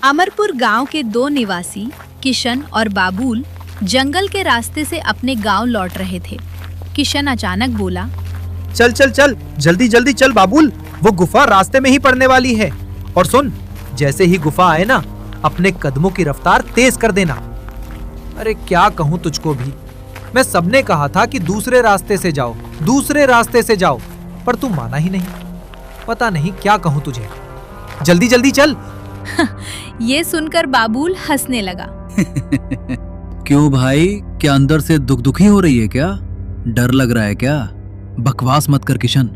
अमरपुर गांव के दो निवासी किशन और बाबुल जंगल के रास्ते से अपने गांव लौट रहे थे। किशन अचानक बोला, चल चल चल, जल्दी जल्दी चल बाबुल, वो गुफा रास्ते में ही पड़ने वाली है। और सुन, जैसे ही गुफा आए ना, अपने कदमों की रफ्तार तेज कर देना। अरे क्या कहूँ तुझको भी, मैं सबने कहा था कि दूसरे रास्ते से जाओ, दूसरे रास्ते से जाओ, पर तू माना ही नहीं। पता नहीं क्या कहूँ तुझे, जल्दी जल्दी चल। ये सुनकर बाबुल हंसने लगा। क्यों भाई, क्या अंदर से दुखी हो रही है क्या? डर लग रहा है क्या? बकवास मत कर किशन।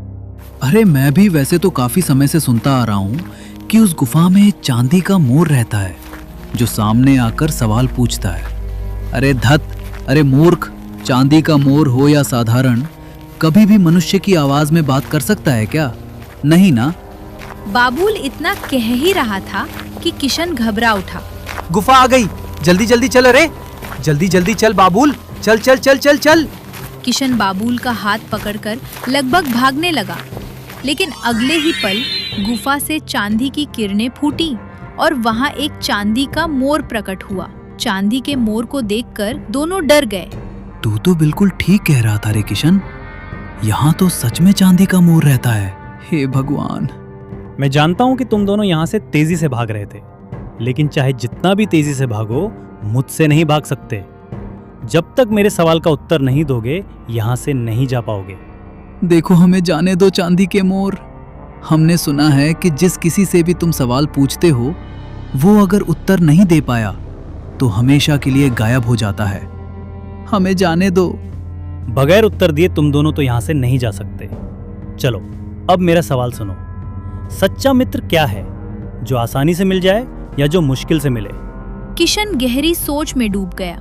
अरे मैं भी वैसे तो काफी समय से सुनता आ रहा हूँ कि उस गुफा में चांदी का मोर रहता है जो सामने आकर सवाल पूछता है। अरे धत, अरे मूर्ख, चांदी का मोर हो या साधारण, कभी भी मनुष्य की आवाज में बात कर सकता है क्या? नहीं ना। बाबुल इतना कह ही रहा था कि किशन घबरा उठा। गुफा आ गई, जल्दी जल्दी चल, अरे जल्दी जल्दी चल बाबुल, चल चल चल चल चल। किशन बाबुल का हाथ पकड़कर लगभग भागने लगा, लेकिन अगले ही पल गुफा से चांदी की किरणें फूटी और वहां एक चांदी का मोर प्रकट हुआ। चांदी के मोर को देखकर दोनों डर गए। तू तो बिल्कुल ठीक कह रहा था रे किशन, यहाँ तो सच में चांदी का मोर रहता है। हे भगवान। मैं जानता हूँ कि तुम दोनों यहाँ से तेजी से भाग रहे थे, लेकिन चाहे जितना भी तेजी से भागो, मुझसे नहीं भाग सकते। जब तक मेरे सवाल का उत्तर नहीं दोगे, यहाँ से नहीं जा पाओगे। देखो, हमें जाने दो चांदी के मोर। हमने सुना है कि जिस किसी से भी तुम सवाल पूछते हो, वो अगर उत्तर नहीं दे पाया तो हमेशा के लिए गायब हो जाता है। हमें जाने दो। बगैर उत्तर दिए तुम दोनों तो यहाँ से नहीं जा सकते। चलो, अब मेरा सवाल सुनो। सच्चा मित्र क्या है, जो आसानी से मिल जाए या जो मुश्किल से मिले? किशन गहरी सोच में डूब गया।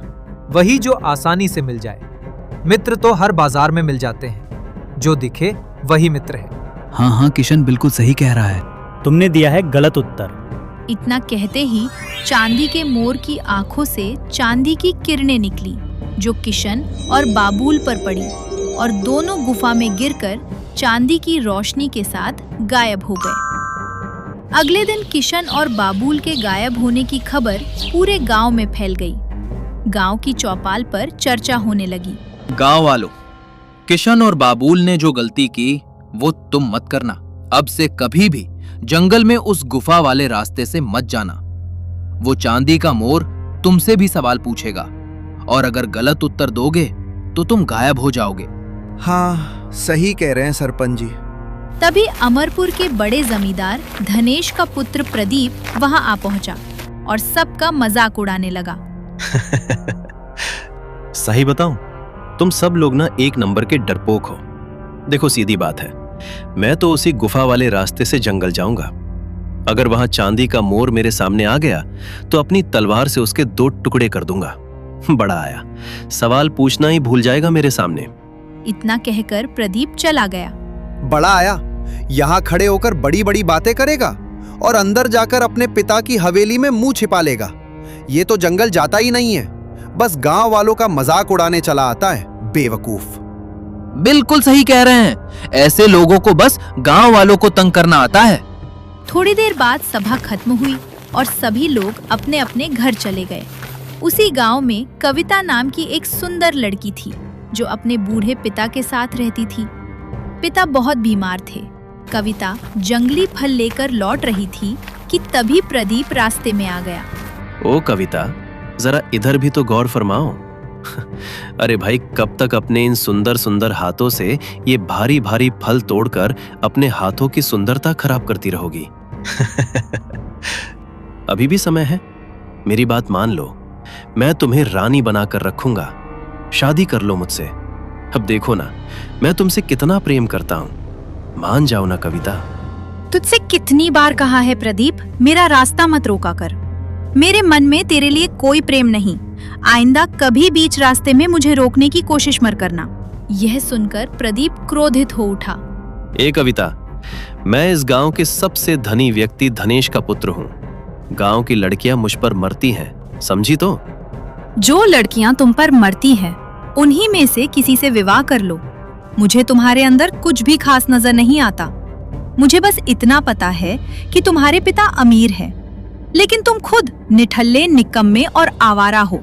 वही जो आसानी से मिल जाए। मित्र तो हर बाजार में मिल जाते हैं, जो दिखे वही मित्र है। हाँ हाँ, किशन बिल्कुल सही कह रहा है। तुमने दिया है गलत उत्तर। इतना कहते ही चांदी के मोर की आंखों से चांदी की किरणें निकली, जो किशन और बाबुल पर पड़ी और दोनों गुफा में गिरकर चांदी की रोशनी के साथ गायब हो गए। अगले दिन किशन और बाबुल के गायब होने की खबर पूरे गांव में फैल गई। गांव की चौपाल पर चर्चा होने लगी। गांव वालों, किशन और बाबुल ने जो गलती की वो तुम मत करना। अब से कभी भी जंगल में उस गुफा वाले रास्ते से मत जाना। वो चांदी का मोर तुमसे भी सवाल पूछेगा और अगर गलत उत्तर दोगे तो तुम गायब हो जाओगे। हाँ, सही कह रहे हैं सरपंच जी। तभी अमरपुर के बड़े जमींदार धनेश का पुत्र प्रदीप वहां आ पहुंचा और सबका मजाक उड़ाने लगा। सही बताऊं, तुम सब लोग ना एक नंबर के डरपोक हो। देखो, सीधी बात है, मैं तो उसी गुफा वाले रास्ते से जंगल जाऊंगा। अगर वहां चांदी का मोर मेरे सामने आ गया तो अपनी तलवार से उसके 2 टुकड़े कर दूंगा। बड़ा आया, सवाल पूछना ही भूल जाएगा मेरे सामने। इतना कहकर प्रदीप चला गया। बड़ा आया यहाँ खड़े होकर बड़ी बड़ी बातें करेगा और अंदर जाकर अपने पिता की हवेली में मुंह छिपा लेगा। ये तो जंगल जाता ही नहीं है, बस गांव वालों का मजाक उड़ाने चला आता है, बेवकूफ। बिल्कुल सही कह रहे हैं, ऐसे लोगों को बस गांव वालों को तंग करना आता है। थोड़ी देर बाद सभा खत्म हुई और सभी लोग अपने अपने घर चले गए। उसी गांव में कविता नाम की एक सुंदर लड़की थी, जो अपने बूढ़े पिता के साथ रहती थी। पिता बहुत बीमार थे। कविता जंगली फल लेकर लौट रही थी कि तभी प्रदीप रास्ते में आ गया। ओ कविता, जरा इधर भी तो गौर फरमाओ। अरे भाई, कब तक अपने इन सुंदर सुंदर हाथों से ये भारी भारी फल तोड़कर अपने हाथों की सुंदरता खराब करती रहोगी? अभी भी समय है, मेरी बात मान लो। मैं तुम्हें रानी बनाकर रखूंगा। शादी कर लो मुझसे। अब देखो ना, मैं तुमसे कितना प्रेम करता हूं। मान जाओ ना कविता। तुझसे कितनी बार कहा है प्रदीप, मेरा रास्ता मत रोका कर। मेरे मन में तेरे लिए कोई प्रेम नहीं। आइंदा कभी बीच रास्ते में मुझे रोकने की कोशिश मत करना। यह सुनकर प्रदीप क्रोधित हो उठा। ए कविता, मैं इस गांव के सबसे धनी व्यक्ति धनेश का पुत्र हूं। गांव की लड़कियां मुझ पर मरती हैं, समझी तो? जो लड़कियां तुम पर मरती हैं, उन्हीं में से किसी से विवाह कर लो। मुझे तुम्हारे अंदर कुछ भी खास नजर नहीं आता। मुझे बस इतना पता है कि तुम्हारे पिता अमीर हैं। लेकिन तुम खुद निठल्ले, निकम्मे और आवारा हो,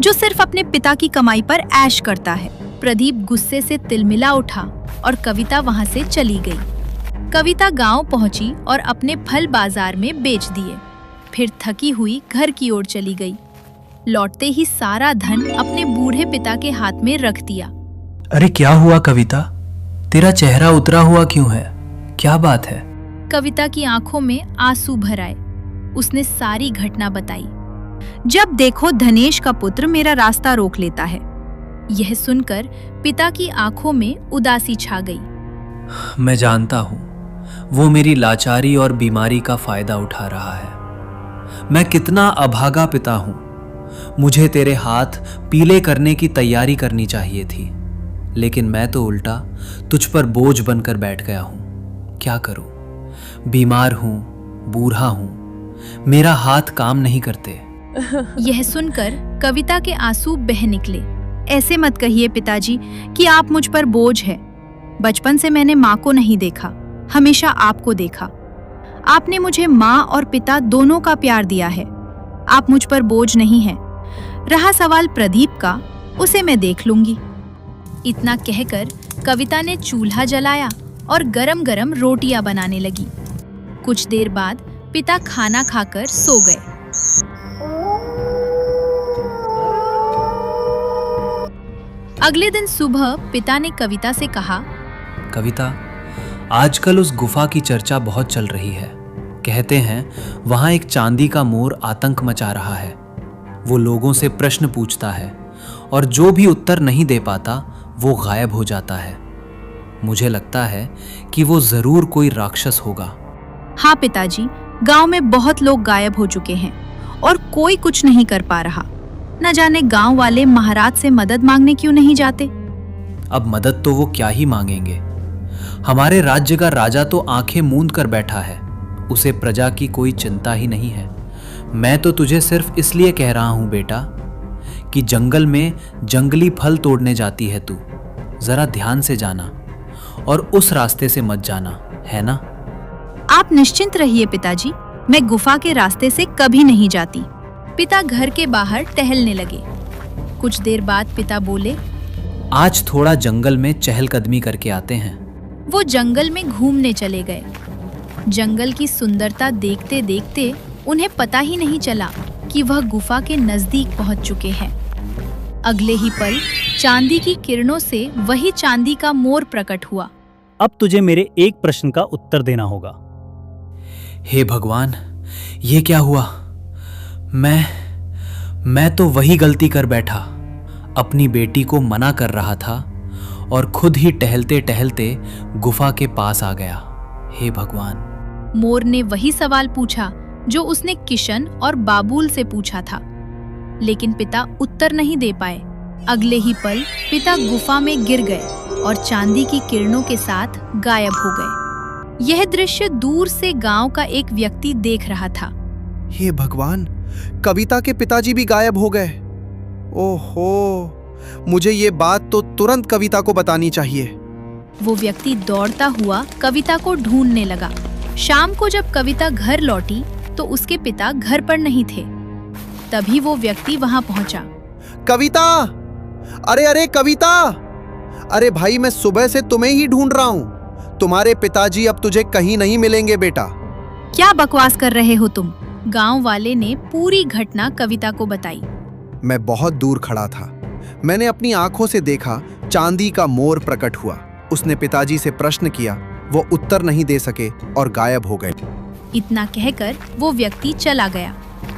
जो सिर्फ अपने पिता की कमाई पर ऐश करता है। प्रदीप गुस्से से तिलमिला उठा और कविता वहां से चली गई। कविता गांव पहुंची और अपने फल बाजार में बेच दिए। फिर थकी हुई घर की ओर चली गई। लौटते ही सारा धन अपने बूढ़े पिता के हाथ में रख दिया। अरे क्या हुआ कविता? तेरा चेहरा उतरा हुआ क्यों है? क्या बात है? कविता की आंखों में आंसू भर आए। उसने सारी घटना बताई। जब देखो धनेश का पुत्र मेरा रास्ता रोक लेता है। यह सुनकर पिता की आंखों में उदासी छा गई। मैं जानता हूँ वो मेरी लाचारी और बीमारी का फायदा उठा रहा है। मैं कितना अभागा पिता हूँ। मुझे तेरे हाथ पीले करने की तैयारी करनी चाहिए थी, लेकिन मैं तो उल्टा तुझ पर बोझ बनकर बैठ गया हूँ। क्या करूँ? बीमार हूँ, बूढ़ा हूँ, मेरा हाथ काम नहीं करते। यह सुनकर कविता के आंसू बह निकले। ऐसे मत कहिए पिताजी कि आप मुझ पर बोझ है। बचपन से मैंने माँ को नहीं देखा, हमेशा आपको देखा। आपने मुझे माँ और पिता दोनों का प्यार दिया है। आप मुझ पर बोझ नहीं है। रहा सवाल प्रदीप का, उसे मैं देख लूंगी। इतना कहकर कविता ने चूल्हा जलाया और गरम गरम रोटियां बनाने लगी। कुछ देर बाद पिता खाना खाकर सो गए। अगले दिन सुबह पिता ने कविता से कहा, कविता, आजकल उस गुफा की चर्चा बहुत चल रही है। कहते हैं वहां एक चांदी का मोर आतंक मचा रहा है। वो लोगों से प्रश्न पूछता है और जो भी उत्तर नहीं दे पाता वो गायब हो जाता है। मुझे लगता है कि वो जरूर कोई राक्षस होगा। हाँ पिताजी, गांव में बहुत लोग गायब हो चुके हैं और कोई कुछ नहीं कर पा रहा। न जाने गांव वाले महाराज से मदद मांगने क्यों नहीं जाते। अब मदद तो वो क्या ही मांगेंगे। हमारे राज्य का राजा तो आंखें मूंद कर बैठा है। उसे प्रजा की कोई चिंता ही नहीं है। मैं तो तुझे सिर्फ इसलिए कह रहा हूं बेटा कि जंगल में जंगली फल तोड़ने जाती है तू। जरा ध्यान से जाना और उस रास्ते से मत जाना, है ना? आप निश्चिंत रहिए पिताजी, मैं गुफा के रास्ते से कभी नहीं जाती। पिता घर के बाहर टहलने लगे। कुछ देर बाद पिता बोले, आज थोड़ा जंगल में चहलकदमी करके आते हैं। वो जंगल में घूमने चले गए। जंगल की सुंदरता देखते देखते उन्हें पता ही नहीं चला कि वह गुफा के नजदीक पहुंच चुके हैं। अगले ही पल चांदी की किरणों से वही चांदी का मोर प्रकट हुआ। अब तुझे मेरे एक प्रश्न का उत्तर देना होगा। हे भगवान, ये क्या हुआ? मैं तो वही गलती कर बैठा। अपनी बेटी को मना कर रहा था और खुद ही टहलते टहलते गुफा के पास आ गया। हे भगवान। मोर ने वही सवाल पूछा जो उसने किशन और बाबूल से पूछा था, लेकिन पिता उत्तर नहीं दे पाए। अगले ही पल पिता गुफा में गिर गए और चांदी की किरणों के साथ गायब हो गए। यह दृश्य दूर से गांव का एक व्यक्ति देख रहा था। हे भगवान, कविता के पिताजी भी गायब हो गए। ओहो, मुझे ये बात तो तुरंत कविता को बतानी चाहिए। वो व्यक्ति दौड़ता हुआ कविता को ढूंढने लगा। शाम को जब कविता घर लौटी तो उसके पिता घर पर नहीं थे। तभी वो व्यक्ति वहां पहुंचा। कविता! अरे अरे कविता! अरे भाई, मैं सुबह से तुम्हें ही ढूंढ रहा हूं। तुम्हारे पिताजी अब तुझे कहीं नहीं मिलेंगे बेटा। क्या बकवास कर रहे हो तुम? गांव वाले ने पूरी घटना कविता को बताई। मैं बहुत दूर खड़ा था। मैंने अपनी आंखों से देखा चांदी का मोर प्रकट हुआ। उसने पिताजी से प्रश्न किया, वो उत्तर नहीं दे सके और गायब हो गए। इतना कहकर वो व्यक्ति चला गया।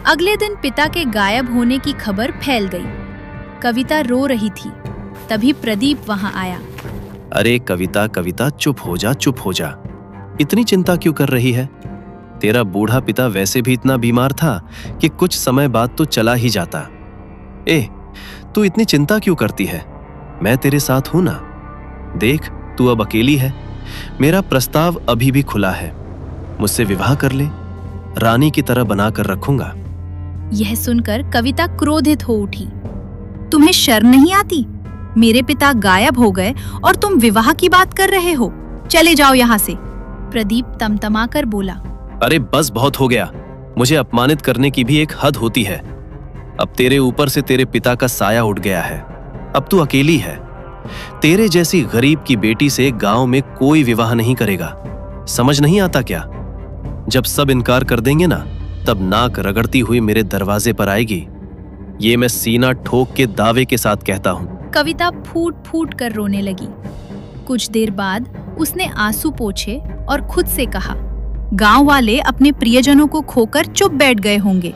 अगले दिन पिता के गायब होने की खबर फैल गई। कविता रो रही थी। तभी प्रदीप वहां आया। अरे कविता, कविता, चुप हो जा, चुप हो जा। इतनी चिंता क्यों कर रही है? तेरा बूढ़ा पिता वैसे भी इतना बीमार था कि कुछ समय बाद तो चला ही जाता। तू इतनी चिंता क्यों करती है? मैं तेरे साथ हूं ना। देख, तू अब अकेली है। मेरा प्रस्ताव अभी भी खुला है। मुझसे विवाह कर ले, रानी की तरह बनाकर रखूंगा। यह सुनकर कविता क्रोधित हो उठी। तुम्हें शर्म नहीं आती? मेरे पिता गायब हो गए और तुम विवाह की बात कर रहे हो? चले जाओ यहाँ से। प्रदीप तमतमाकर बोला। अरे बस, बहुत हो गया। मुझे अपमानित करने की भी एक हद होती है। अब तेरे ऊपर से तेरे पिता का साया उठ गया है। अब तू अकेली है। तेरे जैसी गरीब की बेटी से गांव में कोई विवाह नहीं करेगा। समझ नहीं आता क्या? जब सब इनकार कर देंगे ना, तब नाक रगड़ती हुई मेरे दरवाजे पर आएगी। ये मैं सीना ठोक के दावे के साथ कहता हूं। कविता फूट फूट कर रोने लगी। कुछ देर बाद उसने आंसू पोंछे और खुद से कहा, गांव वाले अपने प्रियजनों को खोकर चुप बैठ गए होंगे,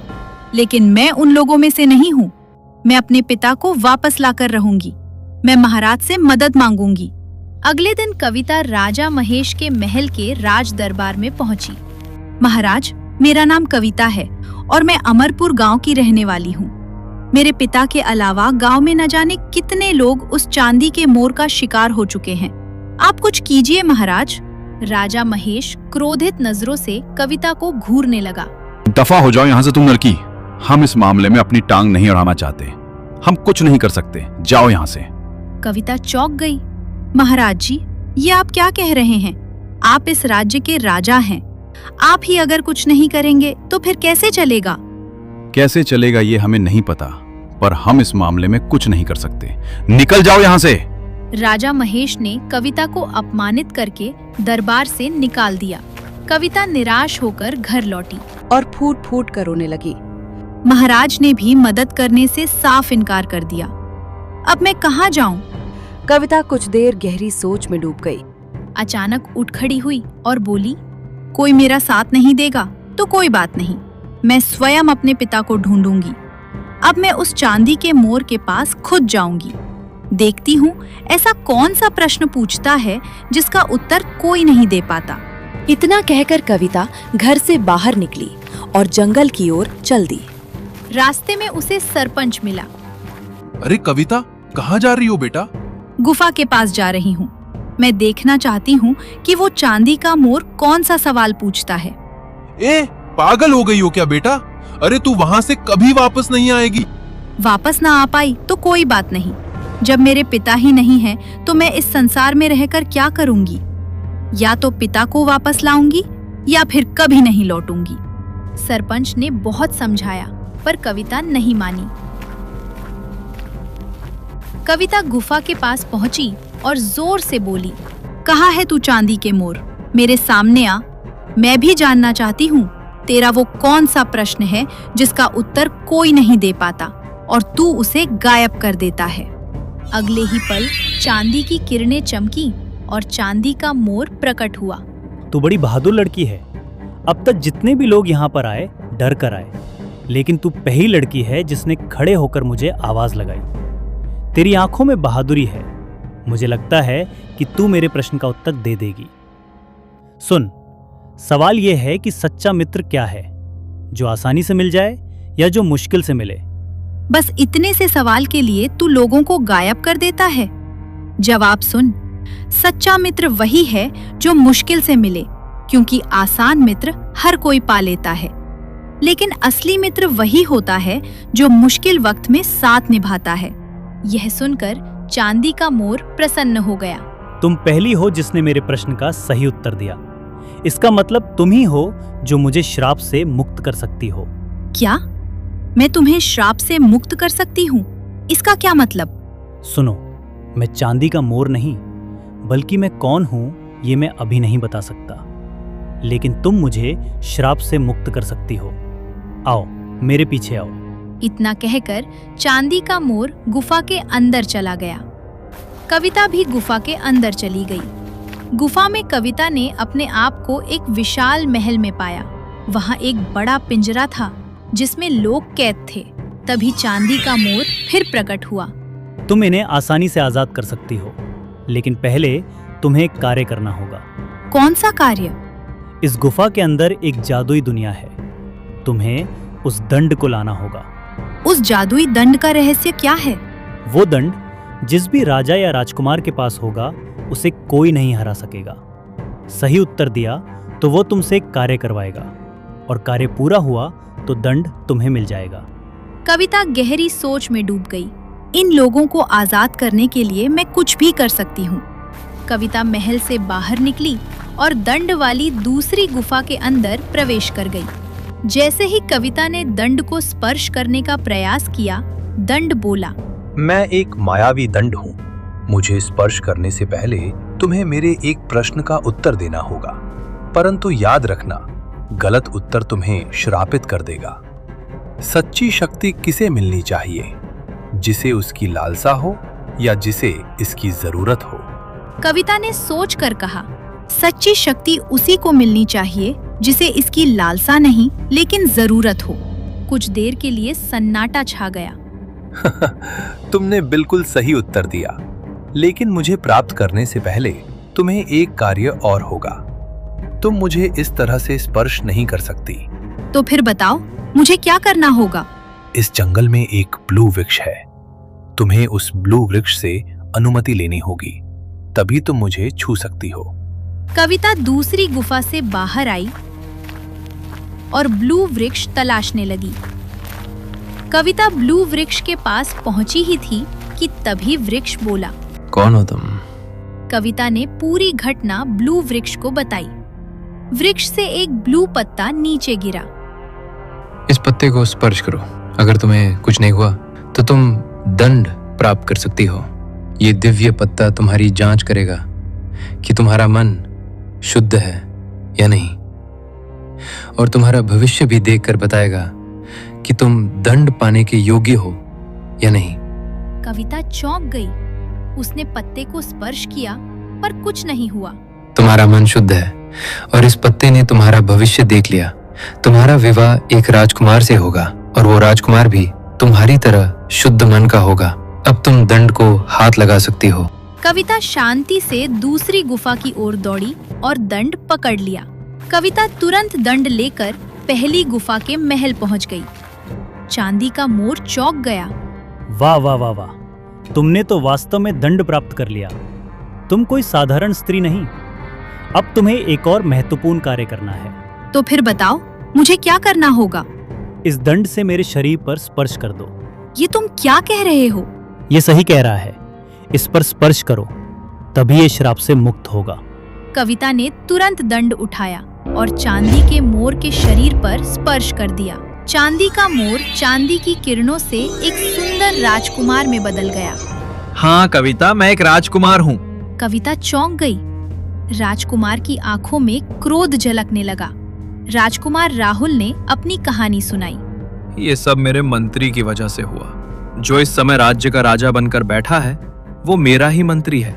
लेकिन मैं उन लोगों में से नहीं हूं। मैं अपने पिता को वापस लाकर रहूंगी। मैं महाराज से मदद मांगूंगी। अगले दिन कविता राजा महेश के महल के राज दरबार में पहुंची। महाराज, मेरा नाम कविता है और मैं अमरपुर गांव की रहने वाली हूँ। मेरे पिता के अलावा गांव में न जाने कितने लोग उस चांदी के मोर का शिकार हो चुके हैं। आप कुछ कीजिए महाराज। राजा महेश क्रोधित नजरों से कविता को घूरने लगा। दफा हो जाओ यहाँ से तुम लड़की। हम इस मामले में अपनी टांग नहीं अड़ाना चाहते। हम कुछ नहीं कर सकते। जाओ यहाँ से। कविता चौंक गई। महाराज जी, ये आप क्या कह रहे हैं? आप इस राज्य के राजा हैं। आप ही अगर कुछ नहीं करेंगे तो फिर कैसे चलेगा? कैसे चलेगा ये हमें नहीं पता, पर हम इस मामले में कुछ नहीं कर सकते। निकल जाओ यहाँ से। राजा महेश ने कविता को अपमानित करके दरबार से निकाल दिया। कविता निराश होकर घर लौटी और फूट फूट कर रोने लगी। महाराज ने भी मदद करने से साफ इनकार कर दिया। अब मैं कहाँ जाऊं? कविता कुछ देर गहरी सोच में डूब गई। अचानक उठ खड़ी हुई और बोली, कोई मेरा साथ नहीं देगा तो कोई बात नहीं, मैं स्वयं अपने पिता को ढूंढूंगी। अब मैं उस चांदी के मोर के पास खुद जाऊंगी। देखती हूँ ऐसा कौन सा प्रश्न पूछता है जिसका उत्तर कोई नहीं दे पाता। इतना कहकर कविता घर से बाहर निकली और जंगल की ओर चल दी। रास्ते में उसे सरपंच मिला। अरे कविता, कहाँ जा रही हो बेटा? गुफा के पास जा रही हूँ। मैं देखना चाहती हूँ कि वो चांदी का मोर कौन सा सवाल पूछता है। ए, पागल हो गई हो क्या बेटा? अरे तू वहाँ से कभी वापस नहीं आएगी। वापस ना आ पाई तो कोई बात नहीं। जब मेरे पिता ही नहीं हैं, तो मैं इस संसार में रहकर क्या करूंगी? या तो पिता को वापस लाऊंगी या फिर कभी नहीं लौटूंगी। सरपंच ने बहुत समझाया पर कविता नहीं मानी। कविता गुफा के पास पहुंची और जोर से बोली, कहाँ है तू चांदी के मोर? मेरे सामने आ। मैं भी जानना चाहती हूँ तेरा वो कौन सा प्रश्न है जिसका उत्तर कोई नहीं दे पाता और तू उसे गायब कर देता है। अगले ही पल चांदी की किरणें चमकी और चांदी का मोर प्रकट हुआ। तू बड़ी बहादुर लड़की है। अब तक जितने भी लोग यहाँ पर आए डर कर आए, लेकिन तू पहली लड़की है जिसने खड़े होकर मुझे आवाज लगाई। तेरी आंखों में बहादुरी है। मुझे लगता है कि तू मेरे प्रश्न का उत्तर दे देगी। सुन, सवाल यह है कि सच्चा मित्र क्या है, जो आसानी से मिल जाए या जो मुश्किल से मिले? बस इतने से सवाल के लिए तू लोगों को गायब कर देता है। जवाब सुन, सच्चा मित्र वही है जो मुश्किल से मिले, क्योंकि आसान मित्र हर कोई पा लेता है। लेकिन असली मित्र वही होता है जो मुश्किल वक्त में साथ निभाता है। यह सुनकर चांदी का मोर प्रसन्न हो गया। तुम पहली हो जिसने मेरे प्रश्न का सही उत्तर दिया। इसका मतलब तुम ही हो जो मुझे श्राप से मुक्त कर सकती हो। क्या? मैं तुम्हें श्राप से मुक्त कर सकती हूँ? इसका क्या मतलब? सुनो, मैं चांदी का मोर नहीं, बल्कि मैं कौन हूँ ये मैं अभी नहीं बता सकता, लेकिन तुम मुझे श्राप से मुक्त कर सकती हो। आओ, मेरे पीछे आओ। इतना कहकर चांदी का मोर गुफा के अंदर चला गया। कविता भी गुफा के अंदर चली गई। गुफा में कविता ने अपने आप को एक विशाल महल में पाया। वहाँ एक बड़ा पिंजरा था जिसमें लोग कैद थे। तभी चांदी का मोर फिर प्रकट हुआ। तुम इन्हें आसानी से आजाद कर सकती हो, लेकिन पहले तुम्हें एक कार्य करना होगा। कौन सा कार्य? इस गुफा के अंदर एक जादुई दुनिया है। तुम्हें उस दंड को लाना होगा। उस जादुई दंड का रहस्य क्या है? वो दंड जिस भी राजा या राजकुमार के पास होगा उसे कोई नहीं हरा सकेगा। सही उत्तर दिया तो वो तुमसे एक कार्य करवाएगा, और कार्य पूरा हुआ तो दंड तुम्हें मिल जाएगा। कविता गहरी सोच में डूब गई। इन लोगों को आजाद करने के लिए मैं कुछ भी कर सकती हूँ। कविता महल से बाहर निकली और दंड वाली दूसरी गुफा के अंदर प्रवेश कर गई। जैसे ही कविता ने दंड को स्पर्श करने का प्रयास किया, दंड बोला, मैं एक मायावी दंड हूँ। मुझे स्पर्श करने से पहले तुम्हें मेरे एक प्रश्न का उत्तर देना होगा, परंतु याद रखना, गलत उत्तर तुम्हें श्रापित कर देगा। सच्ची शक्ति किसे मिलनी चाहिए? जिसे उसकी लालसा हो या जिसे इसकी जरूरत हो? कविता ने सोच कर कहा, सच्ची शक्ति उसी को मिलनी चाहिए जिसे इसकी लालसा नहीं लेकिन जरूरत हो। कुछ देर के लिए सन्नाटा छा गया। तुमने बिल्कुल सही उत्तर दिया, लेकिन मुझे प्राप्त करने से पहले तुम्हें एक कार्य और होगा। तुम मुझे इस तरह से स्पर्श नहीं कर सकती। तो फिर बताओ, मुझे क्या करना होगा? इस जंगल में एक ब्लू वृक्ष है। तुम्हें उस ब्लू वृक्ष से अनुमति लेनी होगी, तभी तुम मुझे छू सकती हो। कविता दूसरी गुफा से बाहर आई और ब्लू वृक्ष तलाशने लगी। कविता ब्लू वृक्ष के पास पहुंची ही थी कि तभी वृक्ष बोला, कौन हो तुम? कविता ने पूरी घटना ब्लू वृक्ष को बताई। वृक्ष से एक ब्लू पत्ता नीचे गिरा। इस पत्ते को स्पर्श करो, अगर तुम्हें कुछ नहीं हुआ तो तुम दंड प्राप्त कर सकती हो। ये दिव्य पत्ता तुम्हारी जांच करेगा कि तुम्हारा मन शुद्ध है या नहीं, और तुम्हारा भविष्य भी देखकर बताएगा कि तुम दंड पाने के योग्य हो या नहीं। कविता चौंक गई। उसने पत्ते को स्पर्श किया पर कुछ नहीं हुआ। तुम्हारा मन शुद्ध है और इस पत्ते ने तुम्हारा भविष्य देख लिया। तुम्हारा विवाह एक राजकुमार से होगा और वो राजकुमार भी तुम्हारी तरह शुद्ध मन का होगा। अब तुम दंड को हाथ लगा सकती हो। कविता शांति से दूसरी गुफा की ओर दौड़ी और दंड पकड़ लिया। कविता तुरंत दंड लेकर पहली गुफा के महल पहुंच गई। चांदी का मोर चौंक गया। वाह वाह वाह वाह, तुमने तो वास्तव में दंड प्राप्त कर लिया। तुम कोई साधारण स्त्री नहीं। अब तुम्हें एक और महत्वपूर्ण कार्य करना है। तो फिर बताओ, मुझे क्या करना होगा? इस दंड से मेरे शरीर पर स्पर्श कर दो। ये तुम क्या कह रहे हो? ये सही कह रहा है। इस पर स्पर्श करो, तभी ये श्राप से मुक्त होगा। कविता ने तुरंत दंड उठाया और चांदी के मोर के शरीर पर स्पर्श कर दिया। चांदी का मोर चांदी की किरणों से एक सुंदर राजकुमार में बदल गया। हाँ कविता, मैं एक राजकुमार हूँ। कविता चौंक गई। राजकुमार की आंखों में क्रोध झलकने लगा। राजकुमार राहुल ने अपनी कहानी सुनाई। ये सब मेरे मंत्री की वजह से हुआ। जो इस समय राज्य का राजा बनकर बैठा है वो मेरा ही मंत्री है।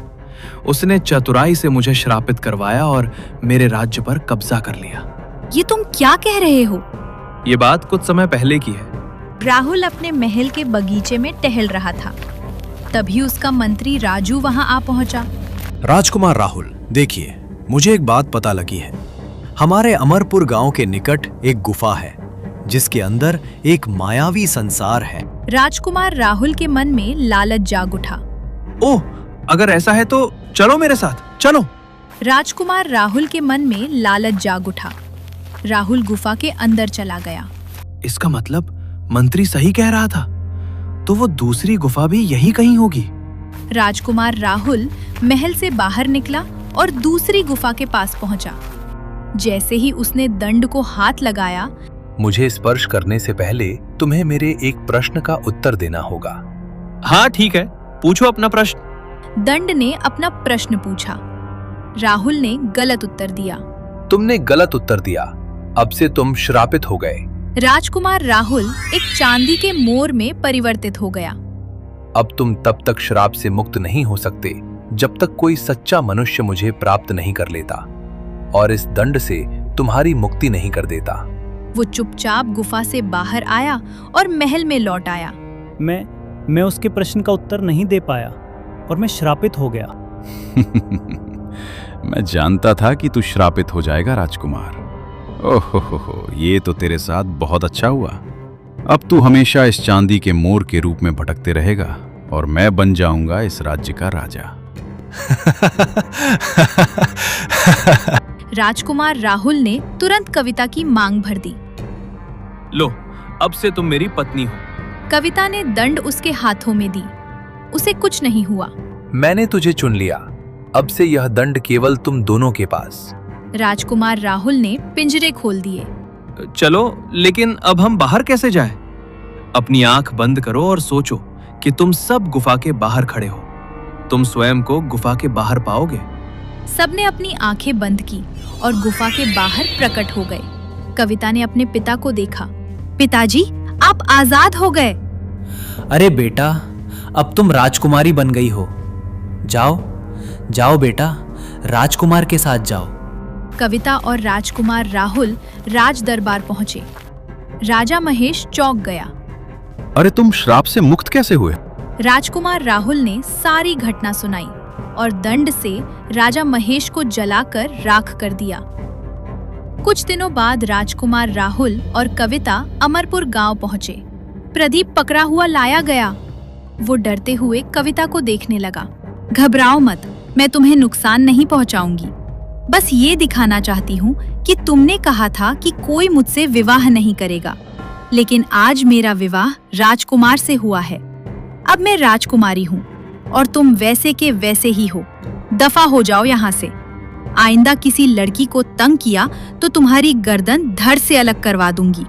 उसने चतुराई से मुझे श्रापित करवाया और मेरे राज्य पर कब्जा कर लिया। ये तुम क्या कह रहे हो? ये बात कुछ समय पहले की है। राहुल अपने महल के बगीचे में टहल रहा था। तभी उसका मंत्री राजू वहां आ पहुंचा। राजकुमार राहुल, देखिए, मुझे एक बात पता लगी है। हमारे अमरपुर गांव के निकट एक गुफा है जिसके अंदर एक मायावी संसार है। राजकुमार राहुल के मन में लालच जाग उठा। ओह, अगर ऐसा है तो चलो मेरे साथ, चलो। राजकुमार राहुल के मन में लालच जाग उठा। राहुल गुफा के अंदर चला गया। इसका मतलब मंत्री सही कह रहा था, तो वो दूसरी गुफा भी यही कहीं होगी। राजकुमार राहुल महल से बाहर निकला और दूसरी गुफा के पास पहुंचा। जैसे ही उसने दंड को हाथ लगाया, मुझे स्पर्श करने से पहले तुम्हें मेरे एक प्रश्न का उत्तर देना होगा। हाँ ठीक है, पूछो अपना प्रश्न। दंड ने अपना प्रश्न पूछा। राहुल ने गलत उत्तर दिया। तुमने गलत उत्तर दिया। अब से तुम श्रापित हो गए। राजकुमार राहुल एक चांदी के मोर में परिवर्तित हो गया। अब तुम तब तक श्राप से मुक्त नहीं हो सकते जब तक कोई सच्चा मनुष्य मुझे प्राप्त नहीं कर लेता और इस दंड से तुम्हारी मुक्ति नहीं कर देता। वो चुपचाप गुफा से बाहर आया और महल में लौट आया। मैं उसके प्रश्न का उत्तर नहीं दे पाया और मैं श्रापित हो गया। मैं जानता था कि तू श्रापित हो जाएगा राजकुमार। ओहो, ये तो तेरे साथ बहुत अच्छा हुआ। अब तू हमेशा इस चांदी के मोर के रूप में भटकते रहेगा और मैं बन जाऊंगा इस राज्य का राजा। राजकुमार राहुल ने तुरंत कविता की मांग भर दी। लो, अब से तुम मेरी पत्नी हो। कविता ने दंड उसके हाथों में दी। उसे कुछ नहीं हुआ। मैंने तुझे चुन लिया। अब से यह दंड केवल तुम दोनों के पास। राजकुमार राहुल ने पिंजरे खोल दिए। चलो, लेकिन अब हम बाहर कैसे जाएं? अपनी आंख बंद करो और सोचो कि तुम सब गुफा के बाहर खड़े हो। तुम स्वयं को गुफा के बाहर पाओगे। सबने अपनी आंखें बंद की और गुफा के बाहर प्रकट हो गए। कविता ने अपने पिता को देखा। पिताजी, आप आजाद हो गए। अरे बेटा, अब तुम राजकुमारी बन गई हो। जाओ जाओ बेटा, राजकुमार के साथ जाओ। कविता और राजकुमार राहुल राज दरबार पहुंचे। राजा महेश चौंक गया। अरे तुम श्राप से मुक्त कैसे हुए? राजकुमार राहुल ने सारी घटना सुनाई और दंड से राजा महेश को जलाकर राख कर दिया। कुछ दिनों बाद राजकुमार राहुल और कविता अमरपुर गांव पहुंचे। प्रदीप पकड़ा हुआ लाया गया। वो डरते हुए कविता को देखने लगा। घबराओ मत, मैं तुम्हें नुकसान नहीं पहुंचाऊंगी। बस ये दिखाना चाहती हूँ कि तुमने कहा था कि कोई मुझसे विवाह नहीं करेगा, लेकिन आज मेरा विवाह राजकुमार से हुआ है। अब मैं राजकुमारी हूँ और तुम वैसे के वैसे ही हो। दफा हो जाओ यहाँ से। आइंदा किसी लड़की को तंग किया तो तुम्हारी गर्दन धड़ से अलग करवा दूंगी।